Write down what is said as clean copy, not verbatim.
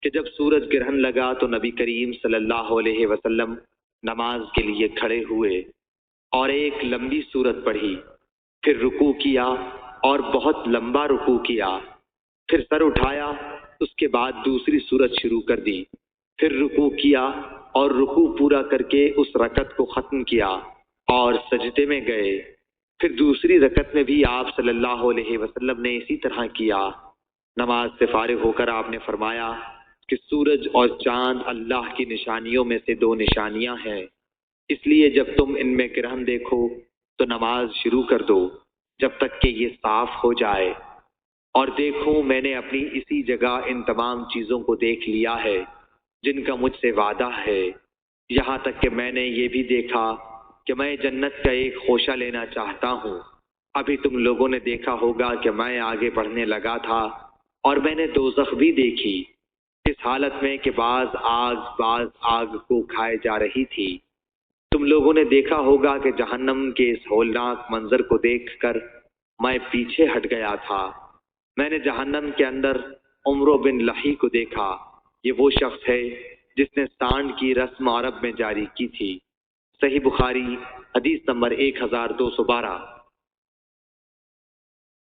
کہ جب سورج گرہن لگا تو نبی کریم صلی اللہ علیہ وسلم نماز کے لیے کھڑے ہوئے اور ایک لمبی سورت پڑھی، پھر رکوع کیا اور بہت لمبا رکوع کیا، پھر سر اٹھایا، اس کے بعد دوسری سورت شروع کر دی، پھر رکوع کیا اور رکوع پورا کر کے اس رکعت کو ختم کیا اور سجدے میں گئے۔ پھر دوسری رکعت میں بھی آپ صلی اللہ علیہ وسلم نے اسی طرح کیا۔ نماز سے فارغ ہو کر آپ نے فرمایا کہ سورج اور چاند اللہ کی نشانیوں میں سے دو نشانیاں ہیں، اس لیے جب تم ان میں گرہن دیکھو تو نماز شروع کر دو جب تک کہ یہ صاف ہو جائے۔ اور دیکھو میں نے اپنی اسی جگہ ان تمام چیزوں کو دیکھ لیا ہے جن کا مجھ سے وعدہ ہے، یہاں تک کہ میں نے یہ بھی دیکھا کہ میں جنت کا ایک خوشہ لینا چاہتا ہوں۔ ابھی تم لوگوں نے دیکھا ہوگا کہ میں آگے بڑھنے لگا تھا اور میں نے دوزخ بھی دیکھی، اس حالت میں کہ بعض آگ کو کھائے جا رہی تھی۔ تم لوگوں نے دیکھا ہوگا کہ جہنم کے اس ہولناک منظر کو دیکھ کر میں پیچھے ہٹ گیا تھا۔ میں نے جہنم کے اندر عمرو بن لحی کو دیکھا، یہ وہ شخص ہے جس نے سانڈ کی رسم عرب میں جاری کی تھی۔ صحیح بخاری حدیث نمبر 1212۔